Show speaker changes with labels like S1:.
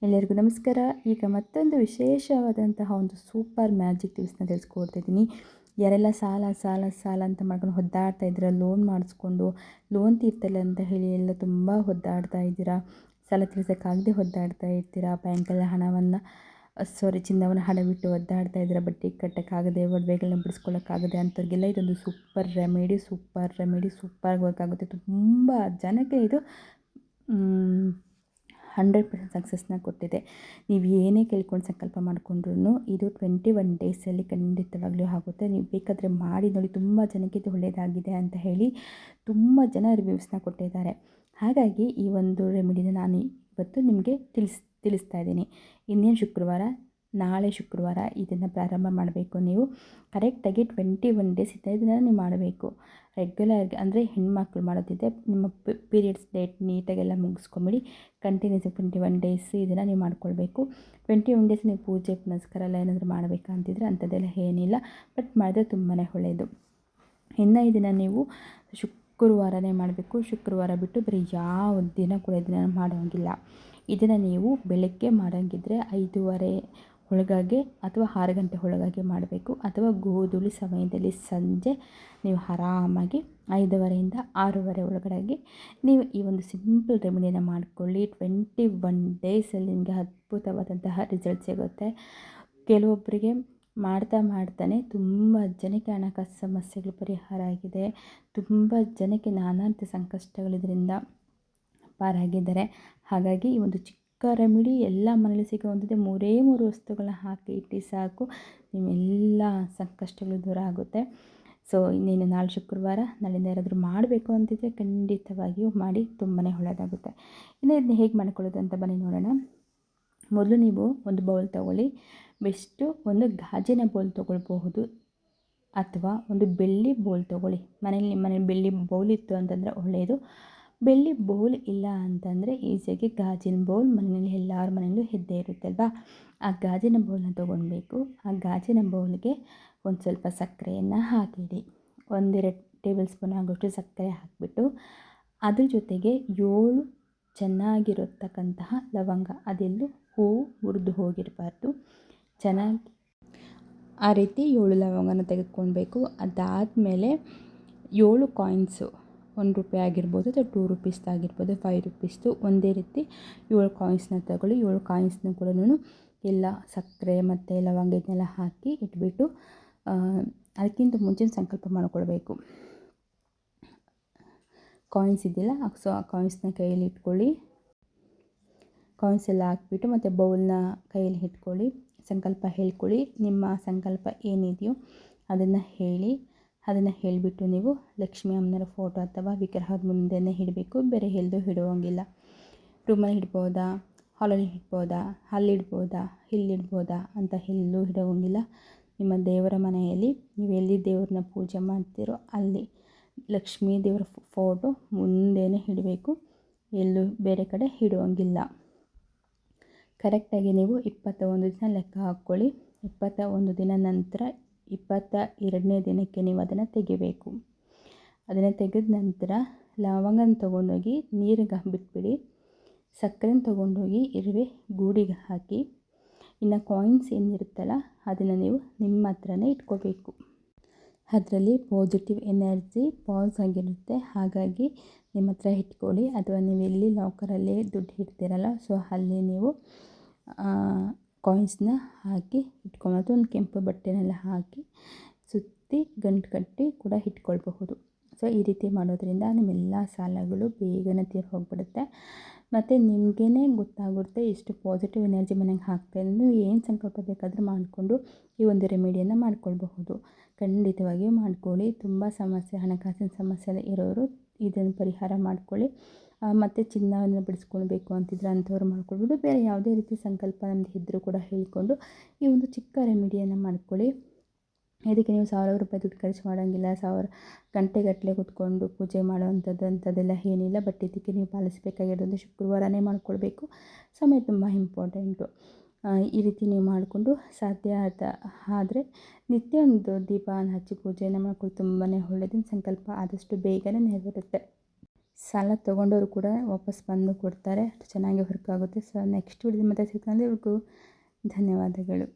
S1: ಎಲ್ಲರಿಗೂ ನಮಸ್ಕಾರ. ಈಗ ಮತ್ತೊಂದು ವಿಶೇಷವಾದಂತಹ ಒಂದು ಸೂಪರ್ ಮ್ಯಾಜಿಕ್ ಟಿಪ್ಸ್ನ ತಿಳಿಸ್ಕೊಡ್ತಾ ಇದ್ದೀನಿ. ಯಾರೆಲ್ಲ ಸಾಲ ಅಂತ ಮಾಡ್ಕೊಂಡು ಒದ್ದಾಡ್ತಾ ಇದ್ದೀರಾ, ಲೋನ್ ಮಾಡಿಸ್ಕೊಂಡು ಲೋನ್ ತೀರ್ತಿಲ್ಲ ಅಂತ ಹೇಳಿ ಎಲ್ಲ ತುಂಬ ಒದ್ದಾಡ್ತಾ ಇದ್ದೀರಾ, ಸಾಲ ತೀರ್ಸೋಕ್ಕಾಗದೆ ಒದ್ದಾಡ್ತಾ ಇರ್ತೀರಾ, ಬ್ಯಾಂಕಲ್ಲಿ ಚಿನ್ನವನ್ನು ಹಣವಿಟ್ಟು ಒದ್ದಾಡ್ತಾ ಇದ್ದೀರಾ, ಬಡ್ಡಿ ಕಟ್ಟೋಕ್ಕಾಗದೆ, ಒಡವೆಗಳನ್ನ ಬಿಡಿಸ್ಕೊಳ್ಳೋಕ್ಕಾಗದೆ ಅಂಥವ್ರಿಗೆಲ್ಲ ಇದೊಂದು ಸೂಪರ್ ರೆಮಿಡಿ ಸೂಪರಾಗಿ ವರ್ಕ್ ಆಗುತ್ತೆ. ತುಂಬ ಜನಕ್ಕೆ ಇದು 100% ಸಕ್ಸಸ್ನ ಕೊಟ್ಟಿದೆ. ನೀವು ಏನೇ ಕೇಳ್ಕೊಂಡು ಸಂಕಲ್ಪ ಮಾಡಿಕೊಂಡ್ರೂ ಇದು 21 ಡೇಸಲ್ಲಿ ಖಂಡಿತವಾಗ್ಲೂ ಆಗುತ್ತೆ. ನೀವು ಬೇಕಾದರೆ ಮಾಡಿ ನೋಡಿ, ತುಂಬ ಜನಕ್ಕೆ ಇದು ಒಳ್ಳೆಯದಾಗಿದೆ ಅಂತ ಹೇಳಿ ತುಂಬ ಜನ ರಿವ್ಯೂಸ್ನ ಕೊಟ್ಟಿದ್ದಾರೆ. ಹಾಗಾಗಿ ಈ ಒಂದು ರೆಮಿಡಿನ ನಾನು ಇವತ್ತು ನಿಮಗೆ ತಿಳಿಸ್ತಾ ಇದ್ದೀನಿ. ಇನ್ನೇನು ಶುಕ್ರವಾರ, ನಾಳೆ ಶುಕ್ರವಾರ ಇದನ್ನು ಪ್ರಾರಂಭ ಮಾಡಬೇಕು. ನೀವು ಕರೆಕ್ಟಾಗಿ 21 ಡೇಸ್ ಇದನ್ನು ನೀವು ಮಾಡಬೇಕು. ರೆಗ್ಯುಲರ್ಗೆ ಅಂದರೆ ಹೆಣ್ಮಕ್ಳು ಮಾಡೋದಿದೆ, ನಿಮ್ಮ ಪೀರಿಯಡ್ಸ್ ಡೇಟ್ ನೀಟಾಗೆಲ್ಲ ಮುಗಿಸ್ಕೊಂಬಿಡಿ. ಕಂಟಿನ್ಯೂಸ್ 21 ಡೇಸ್ ಇದನ್ನು ನೀವು ಮಾಡ್ಕೊಳ್ಬೇಕು. 21 ಡೇಸ್ ನೀವು ಪೂಜೆ ಪುನಸ್ಕಾರ ಎಲ್ಲ ಏನಾದರೂ ಮಾಡಬೇಕಂತಿದ್ರೆ ಅಂಥದ್ದೆಲ್ಲ ಏನಿಲ್ಲ, ಬಟ್ ಮಾಡಿದ್ರೆ ತುಂಬಾ ಒಳ್ಳೆಯದು. ಇನ್ನು ಇದನ್ನು ನೀವು ಶುಕ್ರವಾರನೇ ಮಾಡಬೇಕು. ಶುಕ್ರವಾರ ಬಿಟ್ಟು ಬರೀ ಯಾವ ದಿನ ಕೂಡ ಇದನ್ನು ಮಾಡೋಂಗಿಲ್ಲ. ಇದನ್ನು ನೀವು ಬೆಳಗ್ಗೆ ಮಾಡೋಂಗಿದ್ರೆ 5:30 ಒಳಗಾಗಿ ಅಥವಾ 6 ಗಂಟೆ ಒಳಗಾಗಿ ಮಾಡಬೇಕು. ಅಥವಾ ಗೋಧೂಳಿ ಸಮಯದಲ್ಲಿ ಸಂಜೆ ನೀವು ಆರಾಮಾಗಿ 5:30ಯಿಂದ 6:30 ಒಳಗಡೆಗೆ ನೀವು ಈ ಒಂದು ಸಿಂಪಲ್ ರೆಮಿಡಿನ ಮಾಡಿಕೊಳ್ಳಿ. 21 ಡೇಸಲ್ಲಿ ನಿಮಗೆ ಅದ್ಭುತವಾದಂತಹ ರಿಸಲ್ಟ್ ಸಿಗುತ್ತೆ. ಕೆಲವೊಬ್ಬರಿಗೆ ಮಾಡ್ತಾನೆ ತುಂಬ ಜನಕ್ಕೆ ಹಣಕಾಸು ಸಮಸ್ಯೆಗಳು ಪರಿಹಾರ ಆಗಿದೆ. ತುಂಬ ಜನಕ್ಕೆ ನಾನಾ ರೀತಿ ಸಂಕಷ್ಟಗಳಿದ್ರಿಂದ ಪಾರಾಗಿದ್ದಾರೆ. ಹಾಗಾಗಿ ಈ ಒಂದು ಚಿಕ್ಕ ರೆಮಿಡಿ ಎಲ್ಲ ಮನೇಲಿ ಸಿಗುವಂಥದ್ದೇ. 3 ವಸ್ತುಗಳನ್ನ ಹಾಕಿ ಇಟ್ಟು ಸಾಕು, ನಿಮ್ಮೆಲ್ಲ ಸಂಕಷ್ಟಗಳು ದೂರ ಆಗುತ್ತೆ. ಸೊ ಇನ್ನೇನು ನಾಳೆ ಶುಕ್ರವಾರ, ನಾಳಿಂದ ಯಾರಾದರೂ ಮಾಡಬೇಕು ಅಂತಿದ್ರೆ ಖಂಡಿತವಾಗಿಯೂ ಮಾಡಿ, ತುಂಬಾ ಒಳ್ಳೆಯದಾಗುತ್ತೆ. ಇನ್ನು ಇದನ್ನ ಹೇಗೆ ಮಾಡ್ಕೊಳ್ಳೋದು ಅಂತ ಬನ್ನಿ ನೋಡೋಣ. ಮೊದಲು ನೀವು ಒಂದು ಬೌಲ್ ತೊಗೊಳ್ಳಿ. ಬೆಸ್ಟು ಒಂದು ಗಾಜಿನ ಬೌಲ್ ತೊಗೊಳ್ಬಹುದು, ಅಥವಾ ಒಂದು ಬೆಳ್ಳಿ ಬೌಲ್ ತೊಗೊಳ್ಳಿ. ನಿಮ್ಮ ಮನೇಲಿ ಬೆಳ್ಳಿ ಬೌಲ್ ಇತ್ತು ಅಂತಂದರೆ ಒಳ್ಳೆಯದು. ಬೆಳ್ಳಿ ಬೌಲ್ ಇಲ್ಲ ಅಂತಂದರೆ ಈಸಿಯಾಗಿ ಗಾಜಿನ ಬೌಲ್ ಮನೆಯಲ್ಲಿ ಎಲ್ಲರ ಮನೆಯಲ್ಲೂ ಇದ್ದೇ ಇರುತ್ತಲ್ವ, ಆ ಗಾಜಿನ ಬೌಲನ್ನ ತೊಗೊಳ್ಬೇಕು. ಆ ಗಾಜಿನ ಬೌಲ್ಗೆ ಒಂದು ಸ್ವಲ್ಪ ಸಕ್ಕರೆಯನ್ನು ಹಾಕಿಡಿ. 1-2 ಟೇಬಲ್ ಸ್ಪೂನ್ ಆಗೋಷ್ಟು ಸಕ್ಕರೆ ಹಾಕಿಬಿಟ್ಟು ಅದ್ರ ಜೊತೆಗೆ 7 ಚೆನ್ನಾಗಿರತಕ್ಕಂತಹ ಲವಂಗ, ಅದೆಲ್ಲೂ ಹೂವು ಮುರಿದು ಹೋಗಿರಬಾರ್ದು, ಚೆನ್ನಾಗಿ ಆ ರೀತಿ 7 ಲವಂಗನ ತೆಗೆದುಕೊಳ್ಬೇಕು. ಅದಾದಮೇಲೆ 7 ಕಾಯಿನ್ಸು, ₹1 ಆಗಿರ್ಬೋದು ಅಥವಾ ₹2 ಆಗಿರ್ಬೋದು, ₹5 ಒಂದೇ ರೀತಿ 7 ಕಾಯಿನ್ಸ್ನ ತಗೊಳ್ಳಿ. 7 ಕಾಯಿನ್ಸ್ನ ಕೂಡ ಎಲ್ಲ ಸಕ್ಕರೆ ಮತ್ತು ಲವಂಗ ಇದನ್ನೆಲ್ಲ ಹಾಕಿ ಇಟ್ಬಿಟ್ಟು ಅದಕ್ಕಿಂತ ಮುಂಚೆ ಸಂಕಲ್ಪ ಮಾಡಿಕೊಳ್ಬೇಕು. ಕಾಯಿನ್ಸ್ ಇದೆಯಲ್ಲ, ಸೊ ಆ ಕಾಯಿನ್ಸ್ನ ಕೈಯಲ್ಲಿ ಇಟ್ಕೊಳ್ಳಿ. ಕಾಯಿನ್ಸ್ ಎಲ್ಲ ಹಾಕ್ಬಿಟ್ಟು ಮತ್ತು ಬೌಲ್ನ ಕೈಯಲ್ಲಿ ಇಟ್ಕೊಳ್ಳಿ. ಸಂಕಲ್ಪ ಹೇಳ್ಕೊಳ್ಳಿ. ನಿಮ್ಮ ಸಂಕಲ್ಪ ಏನಿದೆಯೋ ಅದನ್ನು ಹೇಳಿ. ಅದನ್ನು ಹೇಳಿಬಿಟ್ಟು ನೀವು ಲಕ್ಷ್ಮೀ ಅಮ್ಮನವರ ಫೋಟೋ ಅಥವಾ ವಿಗ್ರಹದ ಮುಂದೆನೇ ಇಡಬೇಕು. ಬೇರೆ ಎಲ್ಲೂ ಇಡುವಂಗಿಲ್ಲ. ರೂಮಲ್ಲಿ ಇಡ್ಬೋದಾ, ಹಾಲಲ್ಲಿ ಇಡ್ಬೋದಾ, ಅಲ್ಲಿಡ್ಬೋದಾ, ಇಲ್ಲಿಡ್ಬೋದಾ ಅಂತ ಎಲ್ಲೂ ಇಡುವಂಗಿಲ್ಲ. ನಿಮ್ಮ ದೇವರ ಮನೆಯಲ್ಲಿ ನೀವು ಎಲ್ಲಿ ದೇವ್ರನ್ನ ಪೂಜೆ ಮಾಡ್ತೀರೋ ಅಲ್ಲಿ ಲಕ್ಷ್ಮೀ ದೇವರ ಫೋಟೋ ಮುಂದೆನೇ ಇಡಬೇಕು. ಎಲ್ಲೂ ಬೇರೆ ಕಡೆ ಇಡುವಂಗಿಲ್ಲ. ಕರೆಕ್ಟಾಗಿ ನೀವು 21 ದಿನ ಲೆಕ್ಕ ಹಾಕ್ಕೊಳ್ಳಿ. 21 ದಿನ ನಂತರ 22ನೇ ದಿನಕ್ಕೆ ನೀವು ಅದನ್ನು ತೆಗಿಬೇಕು. ಅದನ್ನು ತೆಗೆದ ನಂತರ ಲವಂಗನ ತೊಗೊಂಡೋಗಿ ನೀರಿಗೆ ಬಿಟ್ಬಿಡಿ. ಸಕ್ಕರೆನ ತೊಗೊಂಡೋಗಿ ಇರುವೆ ಗೂಡಿಗೆ ಹಾಕಿ. ಇನ್ನು ಕಾಯಿನ್ಸ್ ಏನಿರುತ್ತಲ್ಲ ಅದನ್ನು ನೀವು ನಿಮ್ಮ ಹತ್ರನೇ ಇಟ್ಕೋಬೇಕು. ಅದರಲ್ಲಿ ಪಾಸಿಟಿವ್ ಎನರ್ಜಿ ಪಾಸ್ ಆಗಿರುತ್ತೆ. ಹಾಗಾಗಿ ನಿಮ್ಮ ಹತ್ರ ಇಟ್ಕೊಳ್ಳಿ. ಅಥವಾ ನೀವು ಎಲ್ಲಿ ಲಾಕರಲ್ಲಿ ದುಡ್ಡು ಇಡ್ತೀರಲ್ಲ, ಸೊ ಅಲ್ಲಿ ನೀವು ಕಾಯಿನ್ಸ್ನ ಹಾಕಿ ಇಟ್ಕೊಳೋದು. ಒಂದು ಕೆಂಪು ಬಟ್ಟೆನೆಲ್ಲ ಹಾಕಿ ಸುತ್ತಿ ಗಂಟು ಕಟ್ಟಿ ಕೂಡ ಇಟ್ಕೊಳ್ಬಹುದು. ಸೊ ಈ ರೀತಿ ಮಾಡೋದ್ರಿಂದ ನಿಮ್ಮೆಲ್ಲ ಸಾಲಗಳು ಬೇಗನೆ ತೀರಿ ಹೋಗಿಬಿಡುತ್ತೆ. ಮತ್ತು ನಿಮಗೇ ಗೊತ್ತಾಗುತ್ತೆ ಎಷ್ಟು ಪಾಸಿಟಿವ್ ಎನರ್ಜಿ ಮನೆಗೆ ಹಾಕ್ತಾಯಿದೆ. ನೀವು ಏನು ಸಂಕಲ್ಪ ಬೇಕಾದರೂ ಮಾಡಿಕೊಂಡು ಈ ಒಂದು ರೆಮಿಡಿಯನ್ನು ಮಾಡ್ಕೊಳ್ಬಹುದು. ಖಂಡಿತವಾಗಿಯೂ ಮಾಡ್ಕೊಳ್ಳಿ. ತುಂಬ ಸಮಸ್ಯೆ, ಹಣಕಾಸಿನ ಸಮಸ್ಯೆ ಇರೋರು ಇದನ್ನು ಪರಿಹಾರ ಮಾಡ್ಕೊಳ್ಳಿ. ಮತ್ತು ಚಿನ್ನವನ್ನು ಬಿಡಿಸ್ಕೊಳ್ಬೇಕು ಅಂತಿದ್ರೆ ಅಂಥವ್ರು ಮಾಡ್ಕೊಳ್ಬೋದು. ಬೇರೆ ಯಾವುದೇ ರೀತಿ ಸಂಕಲ್ಪ ನಮ್ಮದು ಇದ್ದರೂ ಕೂಡ ಹೇಳಿಕೊಂಡು ಈ ಒಂದು ಚಿಕ್ಕ ರೆಮಿಡಿಯನ್ನು ಮಾಡ್ಕೊಳ್ಳಿ. ಇದಕ್ಕೆ ನೀವು ₹1000 ದುಡ್ಡು ಖರ್ಚು ಮಾಡೋಂಗಿಲ್ಲ. ಗಂಟೆಗಟ್ಟಲೆ ಕೂತ್ಕೊಂಡು ಪೂಜೆ ಅಂಥದ್ದೆಲ್ಲ ಏನಿಲ್ಲ. ಬಟ್ ಇದಕ್ಕೆ ನೀವು ಪಾಲಿಸಬೇಕಾಗಿರೋದು ಶುಕ್ರವಾರನೇ ಮಾಡ್ಕೊಳ್ಬೇಕು. ಸಮಯ ತುಂಬ ಇಂಪಾರ್ಟೆಂಟು. ಈ ರೀತಿ ನೀವು ಮಾಡಿಕೊಂಡು ಸಾಧ್ಯ ಆದರೆ ನಿತ್ಯ ಒಂದು ದೀಪನ ಹಚ್ಚಿ ಪೂಜೆಯನ್ನು ಮಾಡ್ಕೊಳ್ಳಿ. ತುಂಬಾ ಒಳ್ಳೆಯದು. ಸಂಕಲ್ಪ ಆದಷ್ಟು ಬೇಗನೆ ನೆರವೇರುತ್ತೆ. ಸಾಲ ತೊಗೊಂಡವರು ಕೂಡ ವಾಪಸ್ ಬಂದು ಕೊಡ್ತಾರೆ. ಚೆನ್ನಾಗಿ ವರ್ಕ್ ಆಗುತ್ತೆ. ಸೊ ನೆಕ್ಸ್ಟ್ ವಿಡಿಯೋದಲ್ಲಿ ಮತ್ತೆ ಸಿಗ್ತೀನಿ. ಧನ್ಯವಾದಗಳು.